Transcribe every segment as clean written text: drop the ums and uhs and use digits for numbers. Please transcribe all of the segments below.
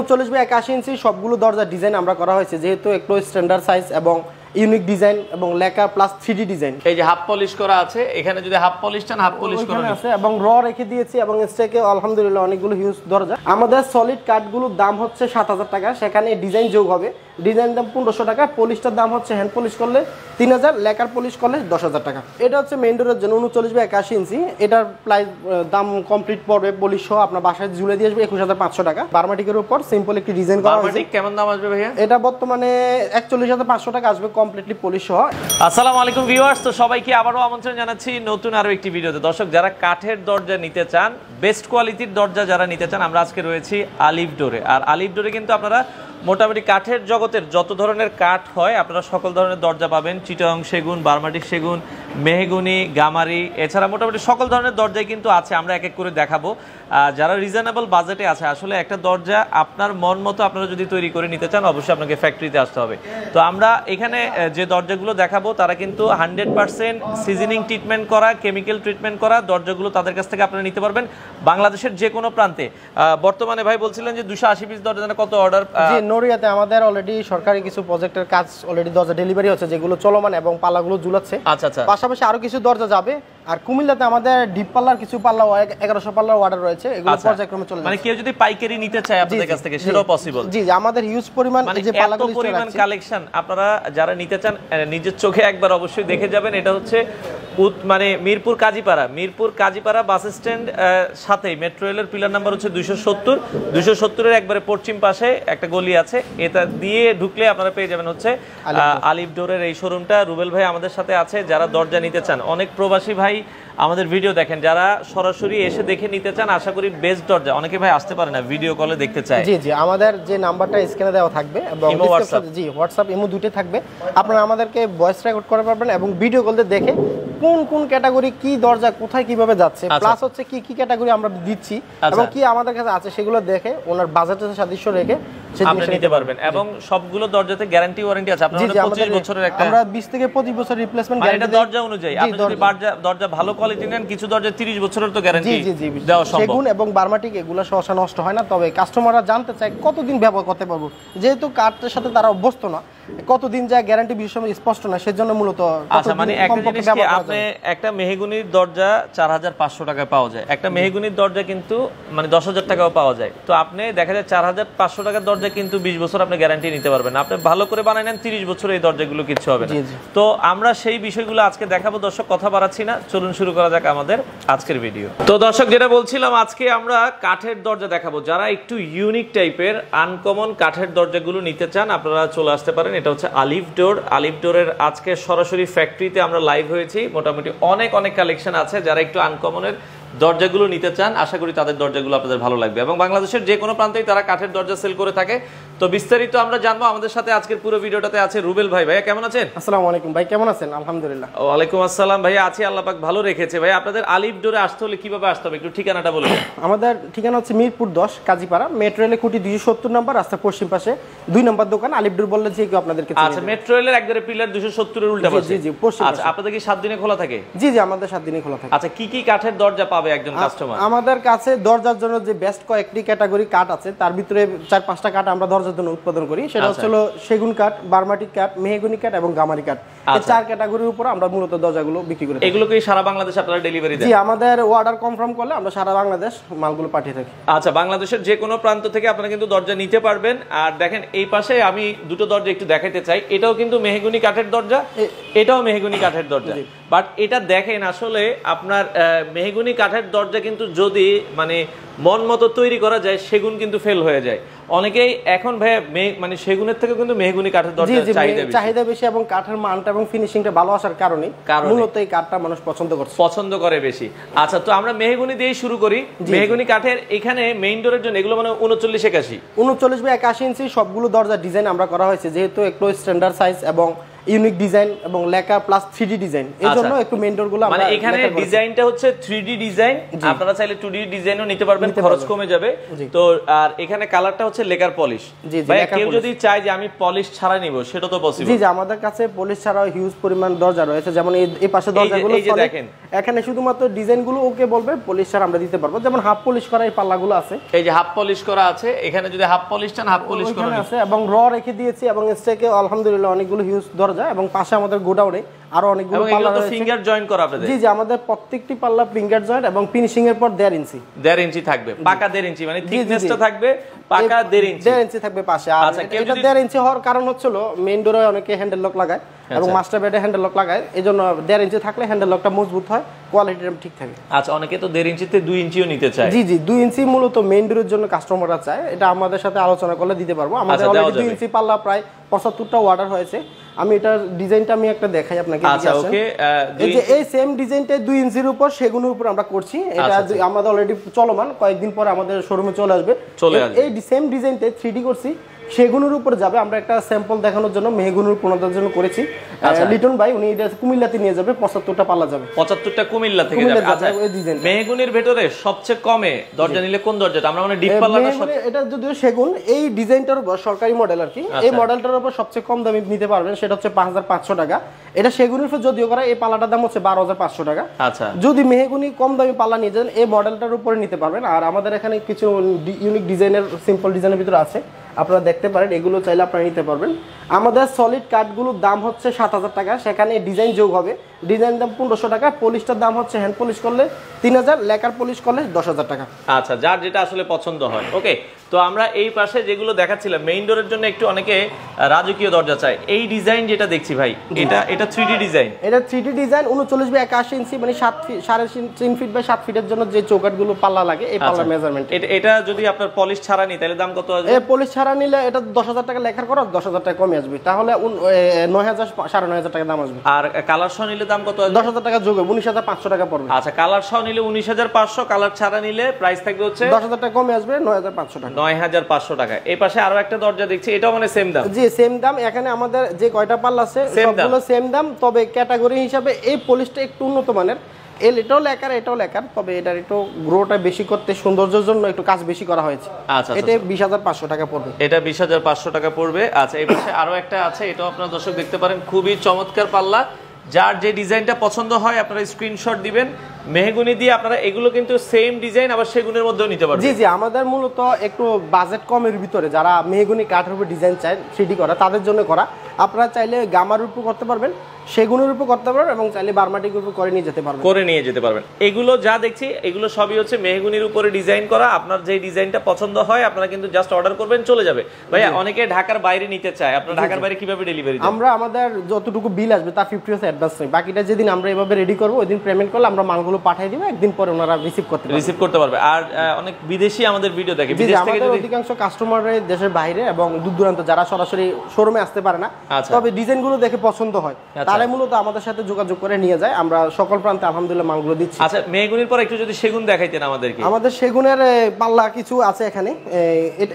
39/81 ইঞ্চি সবগুলো দরজা ডিজাইন আমরা করা হয়েছে, যেহেতু একটু স্ট্যান্ডার্ড সাইজ এবং ইউনিক ডিজাইন এবং লেখা প্লাস 3D ডিজাইন। এই যে হাফ পলিশ করা আছে, এখানে যদি হাফ পলিশ চান হাফ পলিশ করা আছে এবং র রেখে দিয়েছি এবং স্টেকে আলহামদুলিল্লাহ অনেকগুলো হিউজ দরজা। আমাদের সলিড কাঠগুলোর দাম হচ্ছে 7000 টাকা, সেখানে ডিজাইন যোগ হবে, ডিজাইন দাম 1500 টাকা, পলিশটার দাম হচ্ছে হ্যান্ড পলিশ করলে 3000, লেকার পলিশ করলে 10000 টাকা। এটা হচ্ছে মেইন ডোরের জন্য 39/81 ইঞ্চি, এটার প্রাইস দাম কমপ্লিট পড়বে পলিশ সহ আপনার বাসায় ঝুলে দিয়ে আসবে 21500 টাকা। বার্মাটিকের উপর সিম্পল একটি ডিজাইন করা হয়েছে। বার্মাটিক কেমন দাম আসবে ভাইয়া? এটা বর্তমানে 41500 টাকা আসবে কমপ্লিটলি পলিশ সহ। আসসালামু আলাইকুম ভিউয়ার্স, তো সবাইকে আবারও আমন্ত্রণ জানাচ্ছি নতুন আরো একটি ভিডিওতে। দর্শক, যারা কাঠের দরজা নিতে চান, বেস্ট কোয়ালিটির দরজা যারা নিতে চান, আমরা আজকে রয়েছি আলিফ ডোরে। আর আলিফ ডোরে কিন্তু আপনারা মোটামুটি কাঠের জগতের যত ধরনের কাঠ হয় আপনারা সকল ধরনের দরজা পাবেন। চিটাং সেগুন, বার্মাটিক সেগুন, মেহগুনি, গামারি, এছাড়া মোটামুটি সকল ধরনের দরজাই কিন্তু আছে। আমরা এক এক করে দেখাবো। যারা রিজনেবল বাজেটে আছে, আসলে একটা দরজা আপনার মন মতো আপনারা যদি তৈরি করে নিতে চান, অবশ্যই আপনাকে ফ্যাক্টরিতে আসতে হবে। তো আমরা এখানে যে দরজাগুলো দেখাবো তারা কিন্তু 100% সিজনিং ট্রিটমেন্ট করা, কেমিক্যাল ট্রিটমেন্ট করা দরজাগুলো তাদের কাছ থেকে আপনারা নিতে পারবেন বাংলাদেশের যে কোনো প্রান্তে। বর্তমানে ভাই বলছিলেন যে 280 পিস দরজা কত অর্ডার? নড়িয়াতে আমাদের অলরেডি সরকারি কিছু প্রজেক্টের কাজ অলরেডি দরজা ডেলিভারি হচ্ছে, যেগুলো চলমান এবং পাল্লাগুলো ঝুলাচ্ছে। আচ্ছা আচ্ছা। পাশাপাশি আরো কিছু দরজা যাবে। আর কুমিল্লাতে আমাদের ডিপ পাল্লার কিছু পাল্লা 1100 পাল্লার অর্ডার রয়েছে, এগুলো পর্যায়ক্রমে চলে যাচ্ছে। মানে কেউ যদি পাইকারি নিতে চায় আপনাদের কাছ থেকে সেটাও পসিবল? জি, আমাদের হিউজ পরিমাণ এই যে পাল্লাগুলো পরিমাণ কালেকশন আপনারা যারা নিতে চান নিজের চোখে একবার অবশ্যই দেখে যাবেন। এটা হচ্ছে মানে মিরপুর কাজীপাড়া বাস স্ট্যান্ড সাথে মেট্রো রেলের পিলার নাম্বার হচ্ছে 270 এর একবারে পশ্চিম পাশে একটা গলি আছে, এটা দিয়ে ঢুকলে আপনারা পেয়ে যাবেন হচ্ছে আলিফ ডোরের এই শোরুমটা। রুবেল ভাই আমাদের সাথে আছে। যারা দরজা নিতে চান, অনেক প্রবাসী ভাই আমাদের ভিডিও দেখেন, যারা সরাসরি এসে দেখে নিতে চান, আশা করি বেস্ট দরজা। অনেকে ভাই আসতে পারে না, ভিডিও কলে দেখতে চায়। জি জি, আমাদের যে নাম্বারটা স্ক্রিনে দেওয়া থাকবে এবং জি হোয়াটসঅ্যাপ ইমো দুটোই থাকবে, আপনারা আমাদেরকে ভয়েস রেকর্ড করতে পারবেন এবং ভিডিও কলে দেখে কোন কোন ক্যাটাগরি কি দরজা কোথায় কিভাবে যাচ্ছে, প্লাস হচ্ছে কি কি ক্যাটাগরি আমরা দিচ্ছি এবং কি আমাদের কাছে আছে সেগুলো দেখে ওনার বাজেটের সাদৃশ্য রেখে আপনি নিতে পারবেন। এবং সবগুলো দরজাতে গ্যারান্টি ওয়ারেন্টি আছে। আপনারা 25 বছরের একটা, আমরা 20 থেকে 25 বছর রিপ্লেসমেন্ট গ্যারান্টি এটা দরজা অনুযায়ী। আপনি যদি দরজা ভালো কোয়ালিটি নেন, কিছু দরজা 30 বছরের তো গ্যারান্টি দেওয়া সম্ভব। সেগুন এবং বার্মাটিক এগুলো সহসা নষ্ট হয় না, তবে কাস্টমাররা জানতে চায় কতদিন ব্যবহার করতে পারবো, যেহেতু কাঠের সাথে তারা অভ্যস্ত না, কতদিন যায় গ্যারান্টি বিষয় স্পষ্ট না, সেজন্য মূলত। আচ্ছা, মানে একটা জিনিস কি, আপনি একটা মেহগুনির দরজা 4500 টাকায় পাওয়া যায়, একটা মেহগুনির দরজা কিন্তু মানে 10000 টাকাও পাওয়া যায়। তো আপনি দেখা যায় 4500 টাকার দরজা কিন্তু 20 বছর আপনি গ্যারান্টি নিতে পারবেন। আপনি ভালো করে বানাই নেন, 30 বছর এই দরজাগুলো কিচ্ছু হবে না। তো আমরা সেই বিষয়গুলো আজকে দেখাবো। দর্শক, কথা বাড়াচ্ছি না, চলুন শুরু করা যাক আমাদের আজকের ভিডিও। তো দর্শক, যেটা বলছিলাম, আজকে আমরা কাঠের দরজা দেখাবো। যারা একটু ইউনিক টাইপের আনকমন কাঠের দরজাগুলো নিতে চান, আপনারা চলে আসতে পারেন। এটা হচ্ছে আলিফ ডোর। আলিফ ডোরের আজকে সরাসরি ফ্যাক্টরিতে আমরা লাইভ হয়েছি। মোটামুটি অনেক কালেকশন আছে। যারা একটু আনকমনের দরজাগুলো নিতে চান, আশা করি তাদের দরজাগুলো আপনাদের ভালো লাগবে। এবং বাংলাদেশের যে কোনো প্রান্তেই তারা কাঠের দরজা সেল করে থাকে। তো বিস্তারিত আমরা জানবো। আমাদের সাথে আজকের পুরো ভিডিওটাতে আছে রুবেল ভাই। ভাইয়া কেমন আছেন? আসসালামু আলাইকুম ভাই, কেমন আছেন? আলহামদুলিল্লাহ। ওয়ালাইকুম আসসালাম ভাইয়া, আছি, আল্লাহ পাক ভালো রেখেছে। ভাই, আপনাদের আলিফ ডোরে আসতে হলে কিভাবে আসতে হবে একটু ঠিকানাটা বলুন। আমাদের ঠিকানা হচ্ছে মিরপুর 10 কাজীপাড়া, মেট্রো রেলের খুঁটি 270 নম্বর, রাস্তা পশ্চিম পাশে 2 নম্বর দোকান। আলিফ ডোর বললে যে কেউ আপনাদেরকে চিনে। আচ্ছা, মেট্রো রেলের একবারে পিলার 270 এর উল্টা পাশে। জি জি, পশ্চিম পাশে। আচ্ছা, আপনাদের কি 7 দিনে খোলা থাকে? জি জি, আমাদের 7 দিনে খোলা থাকে। আচ্ছা, কি কি কাঠের দরজা পাবে একজন কাস্টমার? আমাদের কাছে দরজার জন্য যে বেস্ট কয়েকটি ক্যাটাগরি কাঠ আছে, তার ভিতরে 4-5টা কাঠ আমরা দরজার জন্য উৎপাদন করি। সেটা হচ্ছে সেগুন কাঠ, বার্মাটিক কাঠ, মেহগনি কাঠ এবং গামারি কাঠ। এই 4 ক্যাটাগরির উপর আমরা মূলত দরজাগুলো বিক্রি করি। এগুলো কি সারা বাংলাদেশে আপনারা ডেলিভারি দেন? জি, আমাদের অর্ডার কনফার্ম করলে আমরা সারা বাংলাদেশ মালগুলো পাঠিয়ে থাকি। আচ্ছা, বাংলাদেশের যে কোনো প্রান্ত থেকে আপনারা কিন্তু দরজা নিতে পারবেন। আর দেখেন, এই পাশে আমি দুটো দরজা একটু দেখাতে চাই। এটাও কিন্তু মেহগুনি কাঠের দরজা, এটাও মেহগুনি কাঠের দরজা। বাট এটা দেখেন, আসলে আপনার মেহগুনি কাঠের দরজা কিন্তু যদি মানে মন মতো তৈরি করা যায়, সেগুন কিন্তু ফেল হয়ে যায়। অনেকেই এখন ভাই মানে সেগুনের থেকে কিন্তু মেহগুনি কাঠের দরজা চাহিদা বেশি এবং কাঠের মানটা এবং ফিনিশিংটা ভালো আসার কারণে মূলত এই কাঠটা মানুষ পছন্দ করে বেশি। আচ্ছা, তো আমরা মেহগুনি দিয়েই শুরু করি। মেহগুনি কাঠের এখানে মেইন ডোরের জন্য এগুলো মানে 39/81 ইঞ্চি সবগুলো দরজা ডিজাইন আমরা করা হয়েছে, যেহেতু একটু স্ট্যান্ডার্ড সাইজ এবং ইউনিক ডিজাইন এবং লেখা প্লাস 3D ডিজাইন, এই জন্য একটু মেইন ডোরগুলো মানে এখানে ডিজাইনটা হচ্ছে 3D ডিজাইন, আপনারা চাইলে 2D ডিজাইনও নিতে পারবেন, খরচ কমে যাবে। তো আর এখানে কালারটা হচ্ছে লেকার পলিশ। ভাই কেউ যদি চায় যে আমি পলিশ ছাড়া নিব সেটা তো পসিবল? জি জি, আমাদের কাছে পলিশ ছাড়াও হিউজ পরিমাণ দরজা রয়েছে, যেমন এই পাশে দরজাগুলো দেখেন, এখানে শুধুমাত্র ডিজাইনগুলো ওকে বলবে, পলিশ ছাড়া আমরা দিতে পারবো। যেমন হাফ পলিশ করা এই পাল্লাগুলো আছে, এই যে হাফ পলিশ করা আছে, এখানে যদি হাফ পলিশ চান হাফ পলিশ করা আছে, এবং র রেখে দিয়েছি এবং স্টেকে আলহামদুলিল্লাহ অনেকগুলো হিউজ দরজা, এবং পাশে আমাদের গোডাউনে আরো অনেকগুলো পাল্লা রয়েছে। ফিঙ্গার জয়েন্ট করা আপনাদের? জি জি, আমাদের প্রত্যেকটি পাল্লা ফিঙ্গার জয়েন্ট এবং ফিনিশিং এর পর 1.5 ইঞ্চি 1.5 ইঞ্চি থাকবে, পাকা 1.5 ইঞ্চি, মানে থিকনেসটা থাকবে পাকা 1.5 ইঞ্চি, 1.5 ইঞ্চি থাকবে পাশে। আর এটা 1.5 ইঞ্চি হওয়ার কারণ হচ্ছিল মেইন ডোরে অনেকে হ্যান্ডেল লক লাগায় এবং মাস্টার বেডে হ্যান্ডেল লক লাগায়, এজন্য 1.5 ইঞ্চি থাকলে হ্যান্ডেল লকটা মজবুত হয়, কোয়ালিটিটা ঠিক থাকে। আচ্ছা, অনেকে তো 1.5 ইঞ্চিতে 2 ইঞ্চিও নিতে চায়। জি জি, 2 ইঞ্চি মূলত মেইন ডোরের জন্য কাস্টমাররা চায়, এটা আমাদের সাথে আলোচনা করলে দিতে পারবো। আমাদের অলরেডি 2 ইঞ্চি পাল্লা প্রায় 75টা অর্ডার হয়েছে। আমি এটার ডিজাইনটা আমি একটা দেখাই আপনাকে। আচ্ছা ওকে, এই যে এই সেম ডিজাইনটা 2 ইঞ্চির উপর সেগুনের উপর আমরা করছি, এটা আমাদের অলরেডি চলমান, কয়েকদিন পরে আমাদের শোরুমে চলে আসবে। এই সেম ডিজাইনটা 3D করছি, সেগুনের উপর যাবে। আমরা একটা স্যাম্পল দেখানোর জন্য মেহগুনের উপর জন্য করেছি। লিটন ভাই উনি এটা কুমিল্লাতে নিয়ে যাবে, 75টা পাল্লা যাবে, 75টা কুমিল্লা থেকে যাবে। আচ্ছা, মেহগুনির ভিতরে সবচেয়ে কমে দরজা নিলে কোন দরজাটা? আমরা মানে ডিপ পাল্লাটা, এটা যদিও সেগুন, এই ডিজাইনটার উপর সরকারি মডেল আর কি, এই মডেলটার উপর সবচেয়ে কম দামে নিতে পারবেন, সেটা হচ্ছে 5500 টাকা। এটা সেগুনের উপর যদিও করা, এই পাল্লাটার দাম হচ্ছে 12500 টাকা। আচ্ছা, যদি মেহগুনি কম দামি পাল্লা নিয়ে যান এই মডেলটার উপরে নিতে পারবেন। আর আমাদের এখানে কিছু ইউনিক ডিজাইনের, সিম্পল ডিজাইনের ভিতরে আছে, আপনারা দেখতে পারেন, এগুলো চাইলে আপনারা নিতে পারবেন। আমাদের সলিড কাঠগুলোর দাম হচ্ছে 7000 টাকা, সেখানে ডিজাইন যোগ হবে, ডিজাইন দাম 1500 টাকা, পলিশটার দাম হচ্ছে হ্যান্ড পলিশ করলে 3000, লেকার পলিশ করলে 10000 টাকা। আচ্ছা, যার যেটা আসলে পছন্দ হয়। ওকে, তো আমরা এই পাশে যেগুলো দেখাচ্ছিলাম মেইন ডোরের জন্য একটু অনেকে রাজকীয় দরজা চায়, এই ডিজাইন যেটা দেখছি ভাই, এটা 3D ডিজাইন। এটা 3D ডিজাইন 39 বাই 81 ইঞ্চি, মানে 3.5 ফিট বাই 7 ফিটের জন্য যে চৌকাঠগুলো পাল্লা লাগে, এই পাল্লা মেজারমেন্ট। এটা যদি আপনার পলিশ ছাড়া নি তাহলে দাম কত আসবে? এই পলিশ ছাড়া নিলে এটা 10000 টাকা লেখার খরচ 10000 টাকা কমে আসবে, তাহলে 9000 9500 টাকা দাম আসবে। আর কালার সহ নিলে দাম কত আসবে? 10000 টাকা যোগ 19500 টাকা পড়বে। আচ্ছা, কালার সহ নিলে 19500, কালার ছাড়া নিলে প্রাইস থাকবে হচ্ছে 10000 টাকা কমে আসবে, 9500 টাকা। 9500 টাকা। এই পাশে আরো একটা দরজা দেখছি, এটাও মানে সেম দাম? জি, সেম দাম। এখানে আমাদের যে কয়টা পাল্লা আছে সবগুলো সেম দাম, তবে ক্যাটাগরি হিসাবে এই পলিশটা একটু উন্নত মানের, এটাও লেকার, তবে এটার একটু গ্রোটা বেশি করতে, সৌন্দর্যের জন্য একটু কাজ বেশি করা হয়েছে। আচ্ছা, এটা 20500 টাকা পড়বে। এটা 20500 টাকা পড়বে। আচ্ছা, এই পাশে আরো একটা আছে, এটাও আপনারা দর্শক দেখতে পারেন, খুবই চমৎকার পাল্লা। যার যে ডিজাইনটা পছন্দ হয় আপনারা স্ক্রিনশট দিবেন, মেহগুনি দিয়ে আপনারা এগুলো কিন্তু সেম ডিজাইন আবার সেগুনের মধ্যেও নিতে পারবেন। জি জি, আমাদের মূলত একটু বাজেট কমের ভিতরে যারা মেহগুনি কাঠের উপর ডিজাইন চায় 3D করা, তাদের জন্য করা। আপনারা চাইলে গামার উপর করতে পারবেন, সেগুনের উপর করতে পারবেন, এবং চাইলে বারমাটিক উপর করে নিয়ে যেতে পারবেন। এগুলো যা দেখছি এগুলো সবই হচ্ছে মেহগুনির উপরে ডিজাইন করা। আপনার যে ডিজাইনটা পছন্দ হয় আপনারা কিন্তু জাস্ট অর্ডার করবেন, চলে যাবে। ভাইয়া অনেকে ঢাকার বাইরে নিতে চায়, আপনারা ঢাকার বাইরে কিভাবে ডেলিভারি দেন? আমরা আমাদের যতটুকু বিল আসবে তার 50% অ্যাডভান্স নেই, বাকিটা যেদিন আমরা এভাবে রেডি করব ওই দিন পেমেন্ট করলে আমরা মালগুলো পাঠিয়ে দিব, একদিন পরে ওনারা রিসিভ করতে পারবে। আর অনেক বিদেশি আমাদের ভিডিও দেখে, বিদেশ থেকে যদি অধিকাংশ কাস্টমার দেশের বাইরে এবং দূর দূরান্ত যারা সরাসরি শোরুমে আসতে পারে না, তবে ডিজাইনগুলো দেখে পছন্দ হয়, তাহলে মূলত আমাদের সাথে যোগাযোগ করে নিয়ে যায়। আমরা সকল প্রান্তে আলহামদুলিল্লাহ মালগুলো দিচ্ছি। আচ্ছা, মেহগুনির পর একটু যদি সেগুন দেখাইতেন আমাদেরকে। আমাদের সেগুনের পাল্লা কিছু আছে এখানে,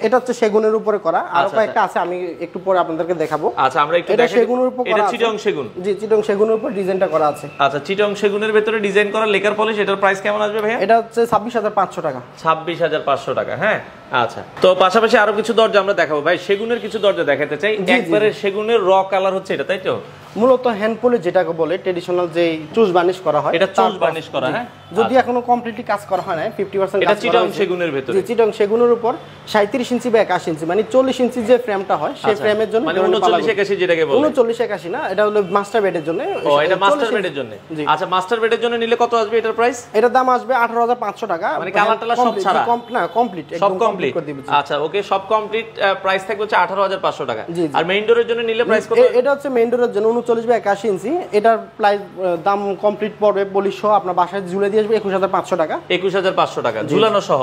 এটা হচ্ছে সেগুনের উপরে করা, আর কয়েকটা আছে আমি একটু পরে আপনাদেরকে দেখাবো। আচ্ছা, আমরা একটু দেখাই। সেগুনের উপর করা, এটা চিটং সেগুন। জি, চিটং সেগুনের উপর ডিজাইনটা করা আছে। আচ্ছা, চিটং সেগুনের ভিতরে ডিজাইন করা লেকার পলিশ, এটার প্রাইস কেমন আসবে ভাইয়া? এটা হচ্ছে 26500 টাকা। 26500 টাকা। হ্যাঁ, আচ্ছা। তো পাশাপাশি আরো কিছু দরজা আমরা দেখাবো ভাই, সেগুনের কিছু দরজা দেখাতে চাই। একবারে সেগুনের র কালার হচ্ছে এটা, তাই তো? মূলত হ্যান্ড পলিশ যেটাকে বলে ট্র্যাডিশনাল যে চুজ বার্নিশ করা হয়, এটা চুজ বার্নিশ করা। হ্যাঁ, যদি এখনো কমপ্লিটলি কাজ করা হয় না, 50% এটা চিটং সেগুনের ভিতরে। জি, চিটং সেগুনের উপর 37 ইঞ্চি বা 81 ইঞ্চি, মানে 40 ইঞ্চি যে ফ্রেমটা হয় সেই ফ্রেমের জন্য, মানে 39-81 যেটাকে বলে। 39-81 না, এটা হলো মাস্টার বেডের জন্য। ও, এটা মাস্টার বেডের জন্য। আচ্ছা, মাস্টার বেডের জন্য নিলে কত আসবে এটার প্রাইস? এটার দাম আসবে 18500 টাকা, মানে কালার টালা সব ছাড়া? না, কমপ্লিট, সব কমপ্লিট করে দিব। আচ্ছা, ওকে, সব কমপ্লিট, প্রাইস থাকবে হচ্ছে 18500 টাকা। আর মেইন ডোরের জন্য নিলে প্রাইস কত? এটা হচ্ছে মেইন ডোরের জন্য 39 বা 81 ইঞ্চি, এটার প্রাইস দাম কমপ্লিট পড়বে পলিশ সহ আপনার বাসায় ঝুলে দিয়ে আসবে 21500 টাকা। 21500 টাকা ঝুলানো সহ।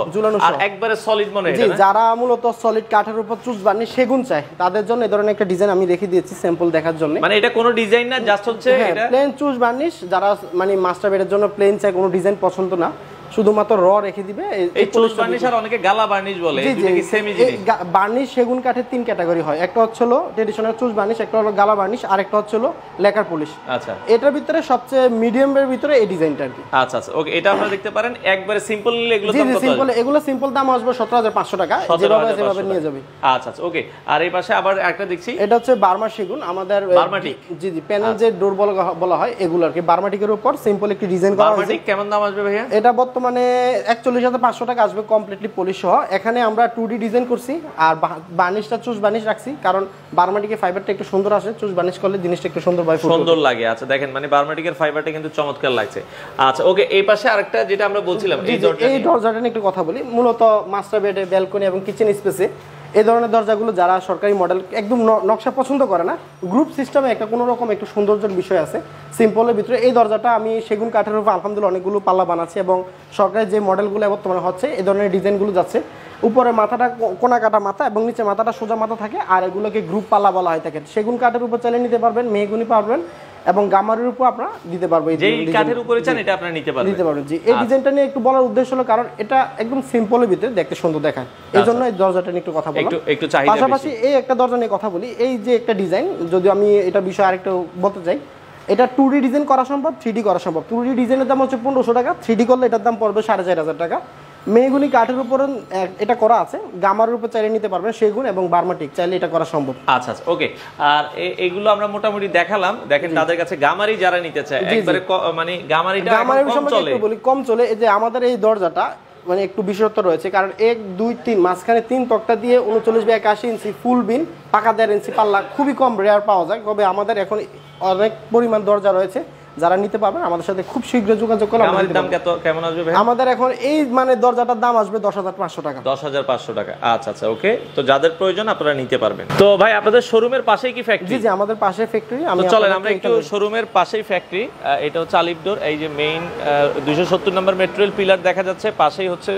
আর একবারে সলিড মনে এটা। জি, যারা মূলত সলিড কাঠের উপর চুজ বার্নিশ সেগুন চায় তাদের জন্য এই ধরনের একটা ডিজাইন আমি রেখে দিয়েছি স্যাম্পল দেখার জন্য। মানে এটা কোনো ডিজাইন না, জাস্ট হচ্ছে এটা প্লেন চুজ বার্নিশ। যারা মানে মাস্টার বেডের জন্য প্লেন চায়, কোনো ডিজাইন পছন্দ না, শুধুমাত্র র রেখে দিবে। এই চুজ বার্নিশ আর অনেকে গালা বার্নিশ বলে, এই দুটো কি সেমই জিনিস? বার্নিশ সেগুন কাঠের 3 ক্যাটাগরি হয়, একটা হচ্ছে হলো ট্র্যাডিশনাল চুজ বার্নিশ, একটা হলো গালা বার্নিশ, আর একটা হচ্ছে হলো লেকার পলিশ। আচ্ছা, এটার ভিতরে সবচেয়ে মিডিয়ামের ভিতরে এই ডিজাইনটা আর কি। আচ্ছা আচ্ছা, ওকে, এটা আপনারা দেখতে পারেন। একবারে সিম্পল নিলে এগুলো দাম কত? সিম্পল, এগুলো সিম্পল দাম আসবে 17500 টাকা, যেভাবে নিয়ে যাবে। আচ্ছা আচ্ছা, ওকে। আর এই পাশে আবার একটা দেখছি, এটা হচ্ছে বার্মা সেগুন, আমাদের বার্মাটিক। জি প্যানেল যে ডোর বলা হয় এগুলো আর কি, বার্মাটিকের উপর সিম্পল একটি ডিজাইন করা হয়েছে। বার্মাটিক কেমন দাম আসবে ভাইয়া? এটা বর্তমানে 41500 টাকা আসবে কমপ্লিটলি পলিশ সহ। এখানে আমরা 2D ডিজাইন করছি, আর বার্নিশটা চুজ বার্নিশ রাখছি, কারণ বার্মাটিকের ফাইবারটা একটু সুন্দর আসে, চুজ বার্নিশ করলে জিনিসটা একটু সুন্দর লাগে। আচ্ছা দেখেন, মানে বার্মাটিকের ফাইবারটা কিন্তু চমৎকার লাগছে। আচ্ছা, ওকে, এই পাশে আরেকটা যেটা আমরা বলছিলাম, এই দরজাটা নিয়ে একটু কথা বলি। মূলত মাস্টার বেডে, ব্যালকনি এবং কিচেন স্পেসে এই ধরনের দরজাগুলো যারা সরকারি মডেল একদম নকশা পছন্দ করে না, গ্রুপ সিস্টেমে একটা কোনো রকম একটু সৌন্দর্যের বিষয় আছে সিম্পলের ভিতরে, এই দরজাটা আমি সেগুন কাঠের উপর আলহামদুলিল্লাহ অনেকগুলো পাল্লা বানাচ্ছি, এবং সরকারি যে মডেলগুলো বর্তমানে হচ্ছে এই ধরনের ডিজাইনগুলো যাচ্ছে। উপরে মাথাটা কোনা কাটা মাথা এবং নিচে মাথাটা সোজা মাথা থাকে, আর এগুলোকে গ্রুপ পাল্লা বলা হয় থাকে। সেগুন কাঠের উপর চালিয়ে নিতে পারবেন, মেহগুনি পারবেন, এবং গামারের উপর আপনারা দিতে পারবেন। যেই কাঠের উপরে চান এটা আপনারা নিতে পারবেন। জি, এই ডিজাইনটা নিয়ে একটু বলার উদ্দেশ্য হলো কারণ এটা একদম সিম্পলের ভিতরে দেখতে সুন্দর দেখায়, এইজন্য এই দরজাটা নিয়ে একটু কথা বললাম। একটু চাহিদা বেশি। পাশাপাশি এই একটা দরজা নিয়ে কথা বলি, এই যে একটা ডিজাইন, যদি আমি এটা বিষয় আরেকটু বলতে চাই, এটা 2D ডিজাইন করা সম্ভব, 3D করা সম্ভব। 2D ডিজাইনের দাম হচ্ছে 1500 টাকা, 3D করলে এটার দাম পড়বে 4500 টাকা। মেহগুনি কাঠের উপর এটা করা আছে, গামারের উপর চাইলে নিতে পারবেন, সেগুন এবং বার্মাটিক চাইলে এটা করা সম্ভব। আচ্ছা আচ্ছা, ওকে। আর এগুলো আমরা মোটামুটি দেখালাম। দেখেন, তাদের কাছে গামারি যারা নিতে চায়, একবারে মানে গামারিটা কম চলে, বলি কম চলে। এই যে আমাদের এই দরজাটা মানে একটু বিশেষত্ব রয়েছে, কারণ 1 2 3 মাঝখানে 3 তক্তা দিয়ে 39 বাই 81 ইঞ্চি ফুল বিন, পাকা 1.5 ইঞ্চি পাল্লা, খুবই কম রেয়ার পাওয়া যায়। তবে আমাদের এখন অনেক পরিমাণ দরজা রয়েছে, যারা নিতে পারবেন আমাদের সাথে খুব শীঘ্র যোগাযোগ করলে। আমাদের দাম কেমন আসবে ভাই? আমাদের এখন এই মানে দরজাটার দাম আসবে 10500 টাকা। 10500 টাকা। আচ্ছা আচ্ছা, ওকে। তো যাদের প্রয়োজন আপনারা নিতে পারবেন। তো ভাই, আপনাদের শোরুমের পাশেই কি ফ্যাক্টরি? জি, আমাদের পাশে ফ্যাক্টরি। আমি চলেন আমরা একটু শোরুমের পাশেই ফ্যাক্টরি। এটা হচ্ছে আলিফ ডোর। এই যে মেইন 270 নম্বর মেট্রোরেল পিলার দেখা যাচ্ছে, পাশেই হচ্ছে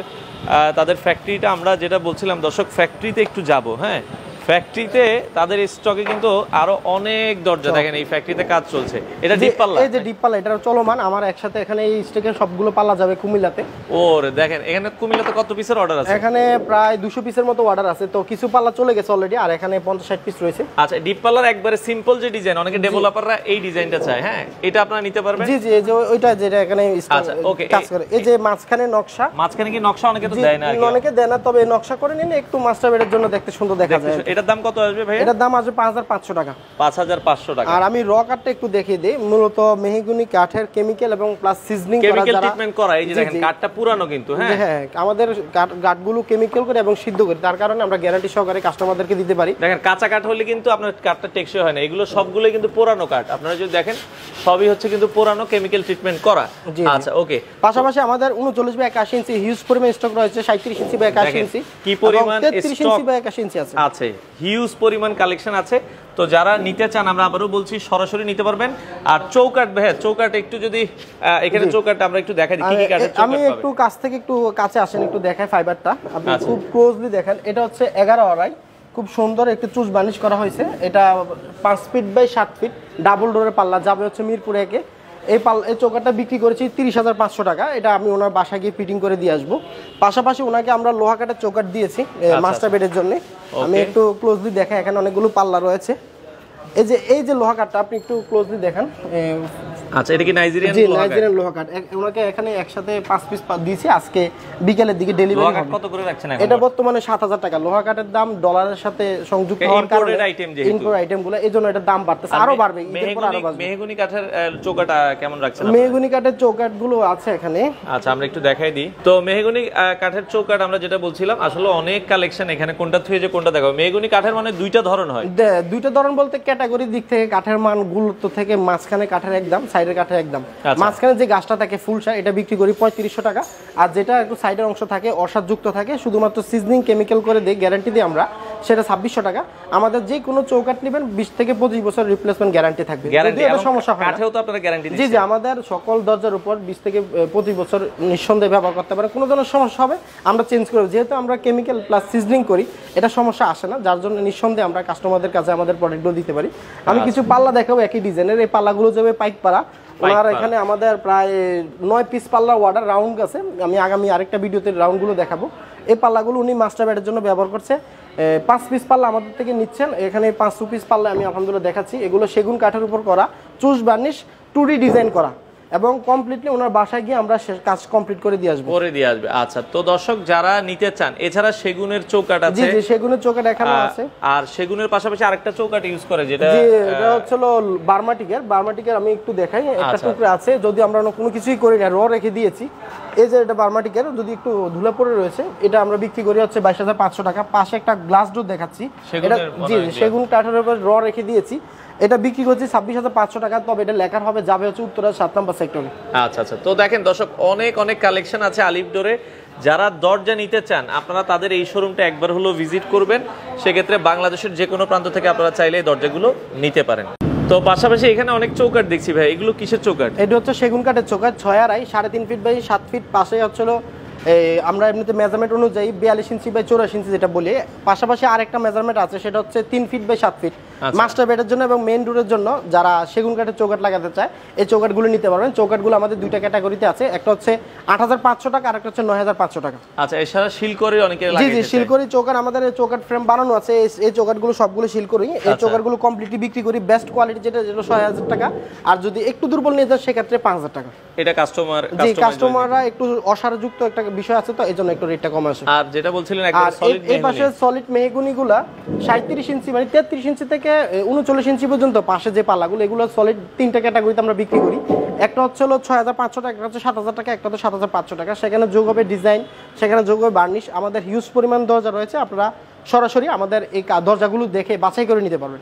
তাদের ফ্যাক্টরিটা। আমরা যেটা বলছিলাম দর্শক, ফ্যাক্টরিতে একটু যাব। হ্যাঁ, ফ্যাক্টরিতে তাদের স্টকে কিন্তু আরো অনেক দরজা, দেখেন এই ফ্যাক্টরিতে কাজ চলছে। এটা ডিপ পাল্লা, এই যে ডিপ পাল্লা, এটা চলমান। আমার একসাথে এখানে এই স্টকের সবগুলো পাল্লা যাবে কুমিল্লাতে। ওরে দেখেন, এখানে কুমিল্লাতে কত পিসের অর্ডার আছে? এখানে প্রায় 200 পিসের মতো অর্ডার আছে, তো কিছু পাল্লা চলে গেছে অলরেডি, আর এখানে 50-60 পিস রয়েছে। আচ্ছা, ডিপ পাল্লার একবারে সিম্পল যে ডিজাইন, অনেকে ডেভেলপাররা এই ডিজাইনটা চায়। হ্যাঁ, এটা আপনারা নিতে পারবেন। জি জি, এই যে ওইটা যেটা এখানে কাজ করে, এই যে মাঝখানে নকশা, মাঝখানে কি নকশা অনেকে তো দেয় না, অনেকে দেয় না, তবে নকশা করে নিলে একটু মাস্টার বেডের জন্য দেখতে সুন্দর দেখা যায়। এটার দাম কত আসবে ভাই? এটার দাম আসবে 5500 টাকা। 5500 টাকা। আর আমি র কাঠটা একটু দেখিয়ে দিই। মূলত মেহগুনি কাঠের কেমিক্যাল এবং প্লাস সিজনিং করা, কেমিক্যাল ট্রিটমেন্ট করা। এই যে দেখেন, কাঠটা পুরানো কিন্তু। হ্যাঁ হ্যাঁ, আমাদের কাঠগুলো কেমিক্যাল করে এবং সিদ্ধ করে, তার কারণে আমরা গ্যারান্টি সহকারে কাস্টমারদেরকে দিতে পারি। দেখেন, কাঁচা কাঠ হলে কিন্তু আপনার কাঠটা টেকসই হয় না। এগুলো সবগুলোই কিন্তু পুরানো কাঠ। আপনারা যদি দেখেন, সবই হচ্ছে কিন্তু পুরানো কেমিক্যাল ট্রিটমেন্ট করা। আচ্ছা, ওকে। পাশাপাশি আমাদের 39 বাই 81 ইঞ্চি হিউজ পরিমাণ স্টক রয়েছে, 37 ইঞ্চি বাই 81 ইঞ্চি, কি পরিমাণ 33 ইঞ্চি বাই 81 ইঞ্চি আছে। আছে, হিউজ পরিমাণ কালেকশন আছে। তো যারা নিতে চান, আমরা আবারও বলছি, সরাসরি নিতে পারবেন। আর চৌকাঠ ভাই, চৌকাঠ একটু যদি এখানে চৌকাঠটা আমরা একটু দেখাই দিই, কি কি কাঠের চৌকাঠ আমি একটু কাছ থেকে একটু কাছে আসেন, একটু দেখাই ফাইবারটা, আপনি খুব ক্লোজলি দেখেন। এটা হচ্ছে 11 আড়াই, খুব সুন্দর একটু চুজ বার্নিশ করা হয়েছে। এটা 5 ফিট বাই 7 ফিট, ডাবল ডোরের পাল্লা যাবে হচ্ছে মিরপুর একে। এই চৌকাঠটা বিক্রি করেছি 30500 টাকা। এটা আমি ওনার বাসায় গিয়ে ফিটিং করে দিয়ে আসবো। পাশাপাশি ওনাকে আমরা লোহা কাঠের চৌকাঠ দিয়েছি মাস্টার বেডের জন্য। আমি একটু ক্লোজলি দেখাই, এখানে অনেকগুলো পাল্লা রয়েছে। এই যে লোহা কাঠটা আপনি একটু ক্লোজলি দেখেন। আচ্ছা, এটা কি নাইজেরিয়ান লোহা কাঠ? নাইজেরিয়ান লোহা কাঠ। ওনাকে এখানে একসাথে 5 পিস দিয়েছি, আজকে বিকেলের দিকে ডেলিভারি হবে। কত করে রাখছেন এখন? এটা বর্তমানে 7000 টাকা। লোহা কাঠের দাম ডলারের সাথে সংযুক্ত হওয়ার কারণে ইম্পোর্ট আইটেমগুলো, এজন্য এটার দাম বাড়তেছে, আরো বাড়বে, ঈদের পর আরো বাড়বে। মেহগনি কাঠের চৌকাঠটা কেমন রাখছেন? মেহগনি কাঠের চৌকাঠগুলো আছে এখানে। আচ্ছা, আমরা একটু দেখাই দিই। তো মেহগনি কাঠের চৌকাঠ আমরা যেটা বলছিলাম, আসলে অনেক কালেকশন এখানে, কোনটা থুয়ে যে কোনটা দেখাবো। মেহগনি কাঠের মানে দুইটা ধরন হয়। দুইটা ধরন বলতে ক্যাটাগরির দিক থেকে কাঠের মান গুরুত্ব থেকে মাঝখানে কাঠের একদম, সাইডের কাঠের একদম। মাঝখানে যে গাছটা থাকে ফুলসা, এটা বিক্রি করি 3500 টাকা। আর যেটা একটু সাইডের অংশ থাকে অসারযুক্ত থাকে, শুধুমাত্র সিজনিং কেমিক্যাল করে দিই, গ্যারান্টি দিই আমরা, সেটা 2600 টাকা। আমাদের যে কোনো চৌকাঠ নেবেন 20 থেকে 25 বছর রিপ্লেসমেন্ট গ্যারান্টি থাকবে। সমস্যা হয়, কাঠেও তো আপনারা গ্যারান্টি দিচ্ছেন? জি জি, আমাদের সকল দরজার উপর 20 থেকে 25 বছর নিঃসন্দেহে ব্যবহার করতে পারে। কোনো ধরনের সমস্যা হবে আমরা চেঞ্জ করব, যেহেতু আমরা কেমিক্যাল প্লাস সিজনিং করি, এটা সমস্যা আসে না, যার জন্য নিঃসন্দেহে আমরা কাস্টমারদের কাছে আমাদের প্রোডাক্টগুলো দিতে পারি। আমি কিছু পাল্লা দেখাবো একই ডিজাইনের। এই পাল্লাগুলো যাবে পাইক পাড়া, ওনার এখানে আমাদের প্রায় 9 পিস পাল্লা অর্ডার রাউন্ড আছে, আমি আগামী আরেকটা ভিডিওতে রাউন্ডগুলো দেখাবো। এই পাল্লাগুলো উনি মাস্টার বেডের জন্য ব্যবহার করছে। 5 পিস পাল্লা আমাদের থেকে নিচ্ছেন, এখানে 5 পিস পাল্লা আমি আলহামদুলিল্লাহ দেখাচ্ছি। এগুলো সেগুন কাঠের উপর করা, চুষ বার্নিশ 2D ডিজাইন করা, এবং কমপ্লিটলি ওনার বাসায় গিয়ে আমরা কাজ কমপ্লিট করে দিয়ে আসবো। আচ্ছা, তো দর্শক যারা নিতে চান, এছাড়া সেগুনের চৌকাঠ আছে। জি জি, সেগুনের চৌকাঠ এখানে আছে। আর সেগুনের পাশাপাশি আরেকটা চৌকাঠ ইউজ করে, যেটা জি, এটা হচ্ছে বার্মাটিকের আমি একটু দেখাই। একটা টুকরা আছে, যদি আমরা কোনো কিছুই করি না, র রেখে দিয়েছি। এই যে এটা বার্মাটিকের, যদি একটু ধুলা পড়ে রয়েছে, এটা আমরা বিক্রি করি হচ্ছে 22,500 টাকা। পাশে একটা গ্লাস ডোর দেখাচ্ছি, এটা জি সেগুন কাঠের উপর র রেখে দিয়েছি, এটা বিক্রি করছি 26,500 টাকা। তবে এটা লেখার হবে যাবে হচ্ছে উত্তরা 7 নম্বর সেক্টরে। আচ্ছা আচ্ছা, তো দেখেন দর্শক, অনেক কালেকশন আছে আলিফ ডোরে। যারা দরজা নিতে চান, আপনারা তাদের এই শোরুমটা একবার হলো ভিজিট করবেন। সেক্ষেত্রে বাংলাদেশের যে কোনো প্রান্ত থেকে আপনারা চাইলে এই দরজাগুলো নিতে পারেন। তো পাশাপাশি এখানে অনেক চৌকাঠ দেখছি ভাই, এগুলো কিসের চৌকাঠ? এটা হচ্ছে সেগুন কাঠের চৌকাঠ, 6.5 3.5 ফিট বাই 7 ফিট। পাশে হচ্ছিল আমরা এমনিতে মেজারমেন্ট অনুযায়ী 42 ইঞ্চি বাই 84 ইঞ্চি যেটা বলি। পাশাপাশি আরেকটা মেজারমেন্ট আছে, সেটা হচ্ছে 3 ফিট বাই 7 ফিট। মাস্টার বেডের জন্য এবং মেইন ডোরের জন্য যারা সেগুন কাঠের চৌকাঠ লাগাতে চায়, এই চৌকাঠগুলো নিতে পারবেন। চৌকাঠগুলো আমাদের দুইটা ক্যাটাগরিতে আছে, একটা হচ্ছে 8,500 টাকা, আর একটা হচ্ছে 9,500 টাকা। আচ্ছা, এছাড়া শিলকরি অনেকে লাগে। জি জি, শিলকরি চৌকাঠ আমাদের চৌকাঠ ফ্রেম বানানো আছে। এই চৌকাঠগুলো সবগুলো শিলকরি। এই চৌকাঠগুলো কমপ্লিটলি বিক্রি করি বেস্ট কোয়ালিটি, যেটা 6,000 টাকা। আর যদি একটু দুর্বল নিয়ে যায় সেক্ষেত্রে 5,000 টাকা। এটা কাস্টমাররা একটু অসারযুক্ত একটা বিষয় আছে, তো এইজন্য একটু রেটটা কম আসে। আর যেটা বলছিলেন একদম সলিড, এই পাশে সলিড মেহগনিগুলা 37 ইঞ্চি মানে 33 ইঞ্চি থেকে 39 ইঞ্চি পর্যন্ত পাশে যে পাল্লাগুলো, এগুলো সলিড তিনটা ক্যাটাগরিতে আমরা বিক্রি করি। একটা হচ্ছে 6,500 টাকা, একটা হচ্ছে 7,000 টাকা, একটা হচ্ছে 7,500 টাকা। সেখানে যোগ হবে ডিজাইন, সেখানে যোগ হবে বার্নিশ। আমাদের হিউজ পরিমাণ দরজা রয়েছে, আপনারা সরাসরি আমাদের এই দরজাগুলো দেখে বাছাই করে নিতে পারবেন।